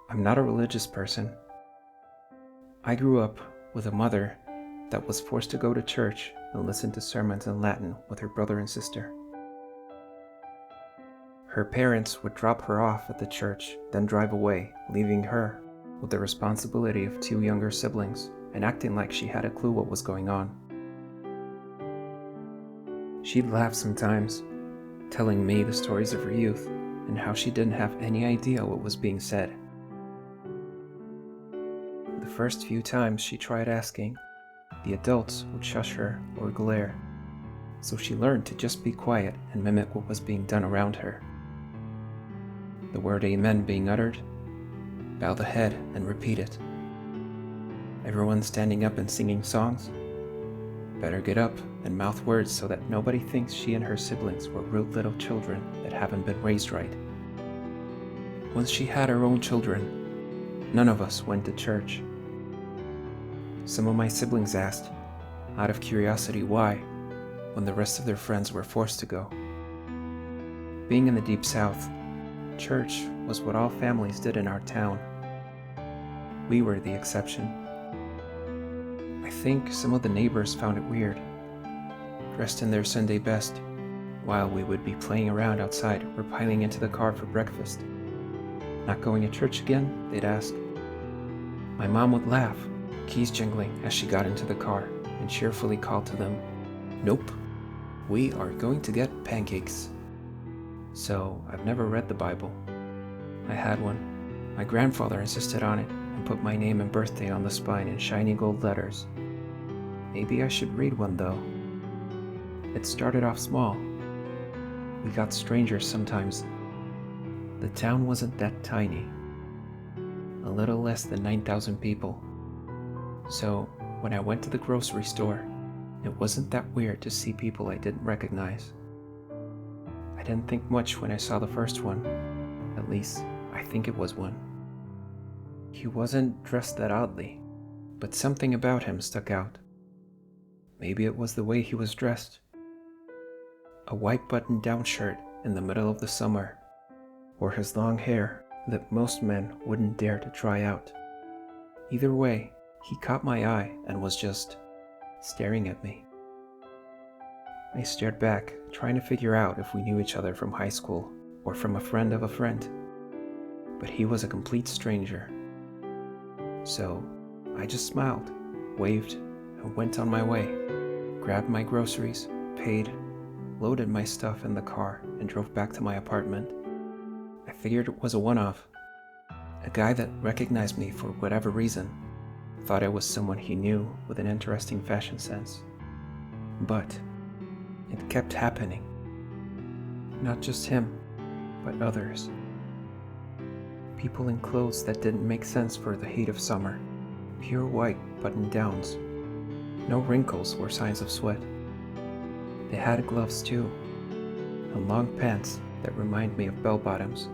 I'm not a religious person. I grew up with a mother that was forced to go to church and listen to sermons in Latin with her brother and sister. Her parents would drop her off at the church, then drive away, leaving her with the responsibility of two younger siblings and acting like she had a clue what was going on. She'd laugh sometimes, telling me the stories of her youth and how she didn't have any idea what was being said. The first few times she tried asking, the adults would shush her or glare, so she learned to just be quiet and mimic what was being done around her. The word amen being uttered, bow the head and repeat it. Everyone standing up and singing songs, better get up and mouth words so that nobody thinks she and her siblings were rude little children that haven't been raised right. Once she had her own children, none of us went to church. Some of my siblings asked, out of curiosity, why, when the rest of their friends were forced to go. Being in the Deep South, church was what all families did in our town. We were the exception. I think some of the neighbors found it weird, dressed in their Sunday best, while we would be playing around outside or piling into the car for breakfast. Not going to church again? They'd ask. My mom would laugh, keys jingling as she got into the car, and cheerfully called to them, "Nope, we are going to get pancakes." So I've never read the Bible. I had one. My grandfather insisted on it and put my name and birthday on the spine in shiny gold letters. Maybe I should read one though. It started off small. We got strangers sometimes. The town wasn't that tiny. A little less than 9,000 people. So when I went to the grocery store, it wasn't that weird to see people I didn't recognize. I didn't think much when I saw the first one. At least, I think it was one. He wasn't dressed that oddly, but something about him stuck out. Maybe it was the way he was dressed. A white button-down shirt in the middle of the summer, or his long hair that most men wouldn't dare to try out. Either way, he caught my eye and was just staring at me. I stared back, trying to figure out if we knew each other from high school or from a friend of a friend. But he was a complete stranger. So I just smiled, waved, and went on my way, grabbed my groceries, paid, loaded my stuff in the car, and drove back to my apartment. I figured it was a one-off. A guy that recognized me for whatever reason thought I was someone he knew with an interesting fashion sense. But it kept happening. Not just him, but others. People in clothes that didn't make sense for the heat of summer. Pure white button-downs. No wrinkles or signs of sweat. They had gloves too, and long pants that remind me of bell-bottoms,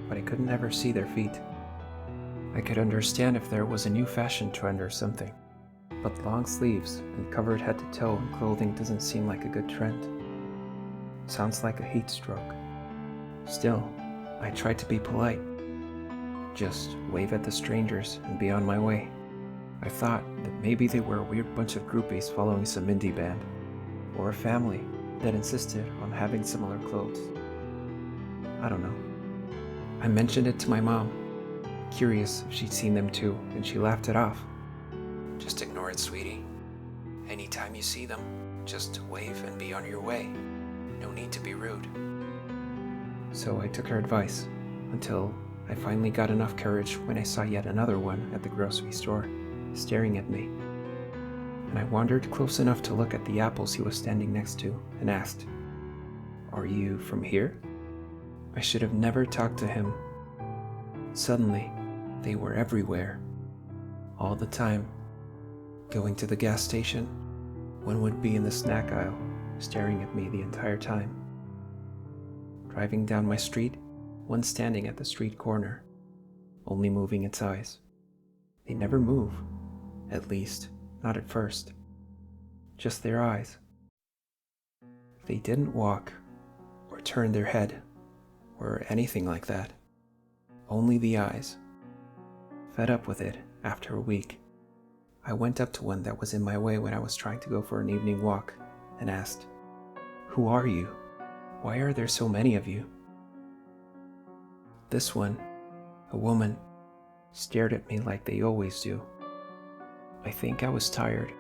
but I couldn't ever see their feet. I could understand if there was a new fashion trend or something, but long sleeves and covered head to toe in clothing doesn't seem like a good trend. Sounds like a heat stroke. Still, I tried to be polite. Just wave at the strangers and be on my way. I thought that maybe they were a weird bunch of groupies following some indie band, or a family that insisted on having similar clothes. I don't know. I mentioned it to my mom, curious if she'd seen them too, and she laughed it off. "Just ignore it, sweetie. Anytime you see them, just wave and be on your way. No need to be rude." So I took her advice, until I finally got enough courage when I saw yet another one at the grocery store, staring at me. And I wandered close enough to look at the apples he was standing next to and asked, "Are you from here?" I should have never talked to him. Suddenly, they were everywhere. All the time. Going to the gas station, one would be in the snack aisle, staring at me the entire time. Driving down my street, one standing at the street corner, only moving its eyes. They never move, at least, not at first. Just their eyes. They didn't walk, or turn their head, or anything like that. Only the eyes, Fed up with it, after a week, I went up to one that was in my way when I was trying to go for an evening walk and asked, "Who are you? Why are there so many of you?" This one, a woman, stared at me like they always do. I think I was tired,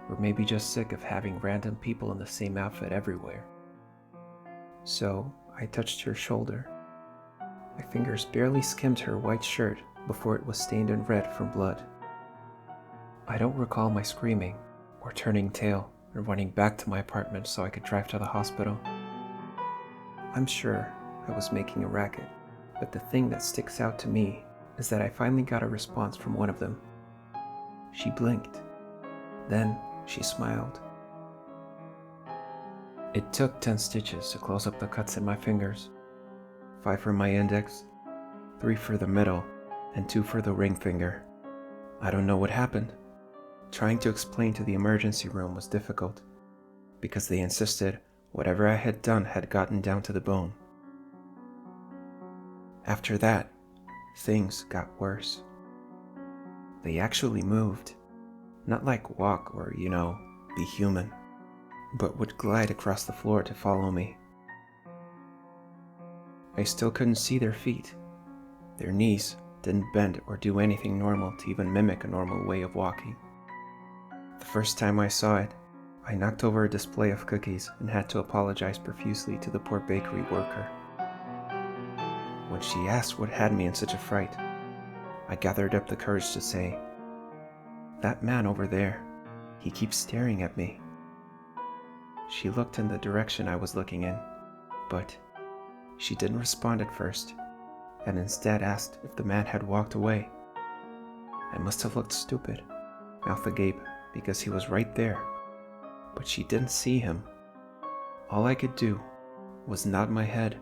or maybe just sick of having random people in the same outfit everywhere. So I touched her shoulder. My fingers barely skimmed her white shirt before it was stained in red from blood. I don't recall my screaming or turning tail and running back to my apartment so I could drive to the hospital. I'm sure I was making a racket, but the thing that sticks out to me is that I finally got a response from one of them. She blinked. Then she smiled. It took 10 stitches to close up the cuts in my fingers. 5 for my index, 3 for the middle, and 2 for the ring finger. I don't know what happened. Trying to explain to the emergency room was difficult, because they insisted whatever I had done had gotten down to the bone. After that, things got worse. They actually moved. Not like walk or, be human, but would glide across the floor to follow me. I still couldn't see their feet. Their knees didn't bend or do anything normal to even mimic a normal way of walking. The first time I saw it, I knocked over a display of cookies and had to apologize profusely to the poor bakery worker. When she asked what had me in such a fright, I gathered up the courage to say, "That man over there, he keeps staring at me." She looked in the direction I was looking in, but she didn't respond at first, and instead asked if the man had walked away. I must have looked stupid, mouth agape, because he was right there, but she didn't see him. All I could do was nod my head,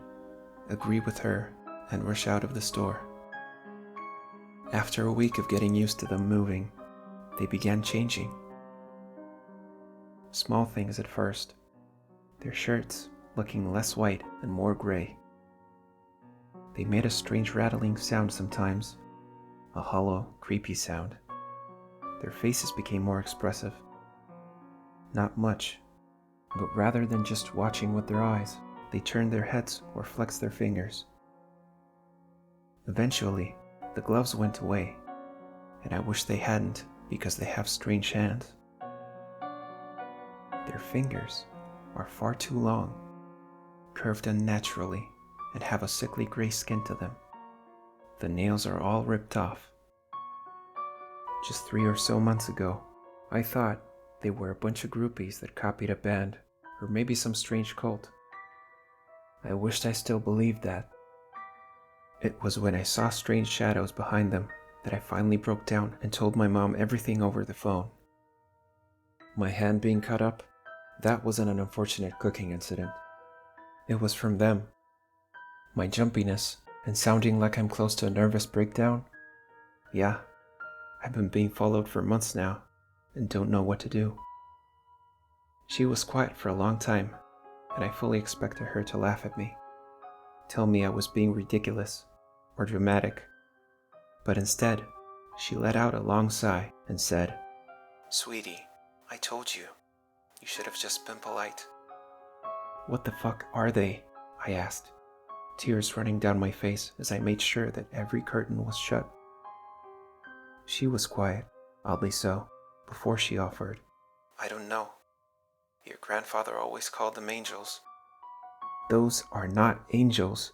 agree with her, and rush out of the store. After a week of getting used to them moving, they began changing. Small things at first, their shirts looking less white and more gray. They made a strange rattling sound sometimes, a hollow, creepy sound. Their faces became more expressive. Not much, but rather than just watching with their eyes, they turned their heads or flexed their fingers. Eventually, the gloves went away, and I wish they hadn't because they have strange hands. Their fingers are far too long, curved unnaturally, and have a sickly gray skin to them. The nails are all ripped off. Just 3 or so months ago, I thought they were a bunch of groupies that copied a band, or maybe some strange cult. I wished I still believed that. It was when I saw strange shadows behind them that I finally broke down and told my mom everything over the phone. My hand being cut up, that wasn't an unfortunate cooking incident. It was from them. My jumpiness and sounding like I'm close to a nervous breakdown? Yeah, I've been being followed for months now and don't know what to do. She was quiet for a long time, and I fully expected her to laugh at me, tell me I was being ridiculous or dramatic. But instead, she let out a long sigh and said, "Sweetie, I told you. You should have just been polite." "What the fuck are they?" I asked, tears running down my face as I made sure that every curtain was shut. She was quiet, oddly so, before she offered, "I don't know. Your grandfather always called them angels." "Those are not angels."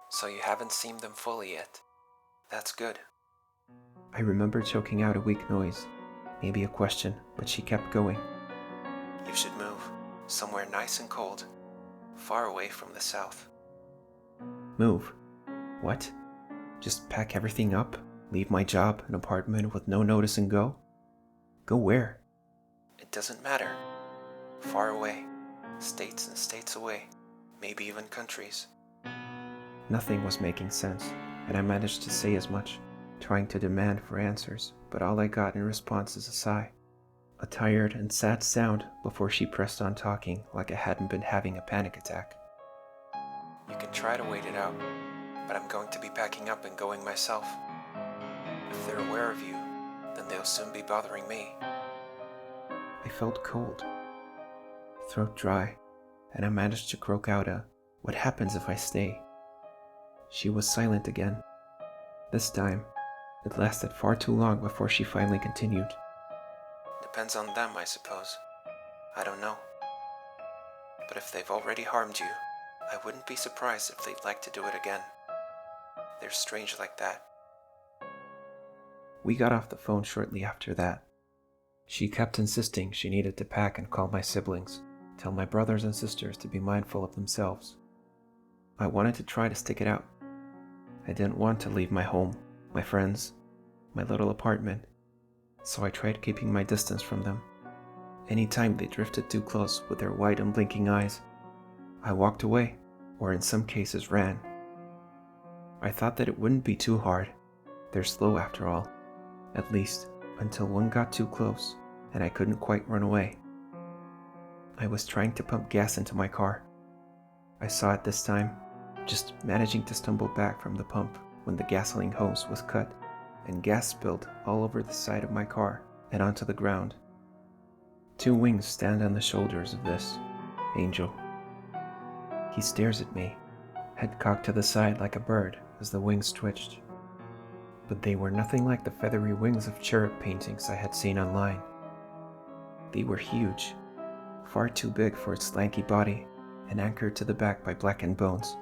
"So you haven't seen them fully yet. That's good." I remember choking out a weak noise, maybe a question, but she kept going. "You should move, somewhere nice and cold, far away from the south." Move? What? Just pack everything up, leave my job and apartment with no notice and go? Go where? It doesn't matter. Far away, states and states away, maybe even countries. Nothing was making sense, and I managed to say as much, trying to demand for answers, but all I got in response is a sigh, a tired and sad sound before she pressed on talking like I hadn't been having a panic attack. "You can try to wait it out, but I'm going to be packing up and going myself." If they're aware of you, then they'll soon be bothering me. I felt cold, throat dry, and I managed to croak out "What happens if I stay?" She was silent again. This time, it lasted far too long before she finally continued. Depends on them, I suppose. I don't know. But if they've already harmed you, I wouldn't be surprised if they'd like to do it again. They're strange like that. We got off the phone shortly after that. She kept insisting she needed to pack and call my siblings, tell my brothers and sisters to be mindful of themselves. I wanted to try to stick it out. I didn't want to leave my home, my friends, my little apartment, so I tried keeping my distance from them. Anytime they drifted too close with their wide and blinking eyes, I walked away, or in some cases ran. I thought that it wouldn't be too hard. They're slow after all, at least until one got too close and I couldn't quite run away. I was trying to pump gas into my car. I saw it this time, just managing to stumble back from the pump when the gasoline hose was cut and gas spilled all over the side of my car and onto the ground. 2 wings stand on the shoulders of this angel. He stares at me, head cocked to the side like a bird as the wings twitched. But they were nothing like the feathery wings of cherub paintings I had seen online. They were huge, far too big for its lanky body and anchored to the back by blackened bones.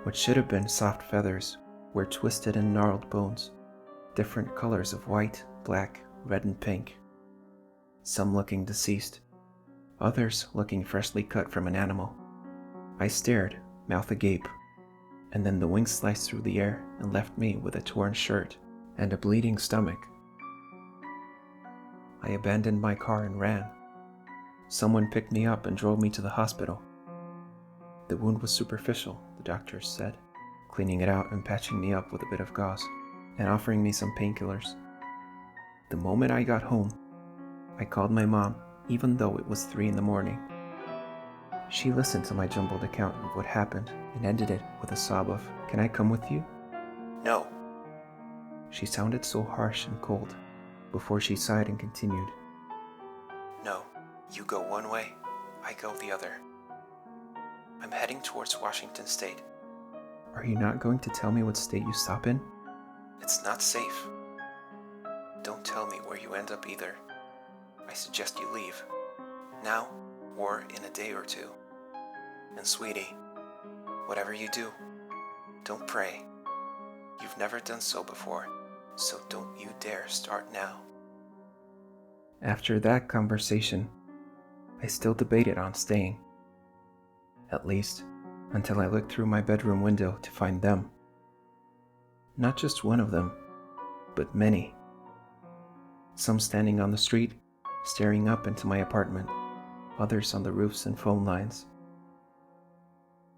What should have been soft feathers were twisted and gnarled bones, different colors of white, black, red, and pink. Some looking deceased, others looking freshly cut from an animal. I stared, mouth agape, and then the wing sliced through the air and left me with a torn shirt and a bleeding stomach. I abandoned my car and ran. Someone picked me up and drove me to the hospital. The wound was superficial, the doctors said, cleaning it out and patching me up with a bit of gauze and offering me some painkillers. The moment I got home, I called my mom, even though it was 3 a.m. She listened to my jumbled account of what happened and ended it with a sob of, "Can I come with you?" "No." She sounded so harsh and cold before she sighed and continued, "No, you go one way, I go the other. I'm heading towards Washington State." "Are you not going to tell me what state you stop in?" "It's not safe. Don't tell me where you end up either. I suggest you leave, now or in a day or 2. And sweetie, whatever you do, don't pray. You've never done so before, so don't you dare start now." After that conversation, I still debated on staying. At least, until I looked through my bedroom window to find them. Not just one of them, but many. Some standing on the street, staring up into my apartment, others on the roofs and phone lines.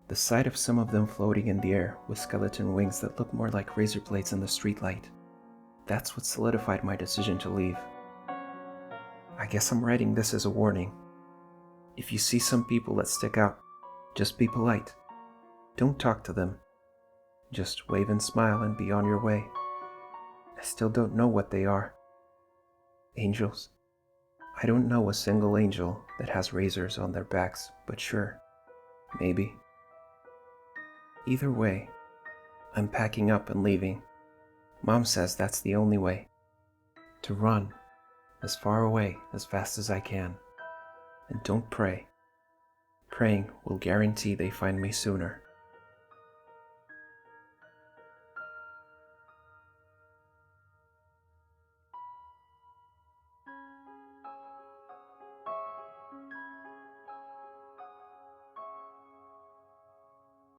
The sight of some of them floating in the air with skeleton wings that looked more like razor blades in the streetlight, that's what solidified my decision to leave. I guess I'm writing this as a warning. If you see some people that stick out, just be polite. Don't talk to them. Just wave and smile and be on your way. I still don't know what they are. Angels? I don't know a single angel that has razors on their backs, but sure, maybe. Either way, I'm packing up and leaving. Mom says that's the only way. To run as far away as fast as I can. And don't pray. Praying will guarantee they find me sooner.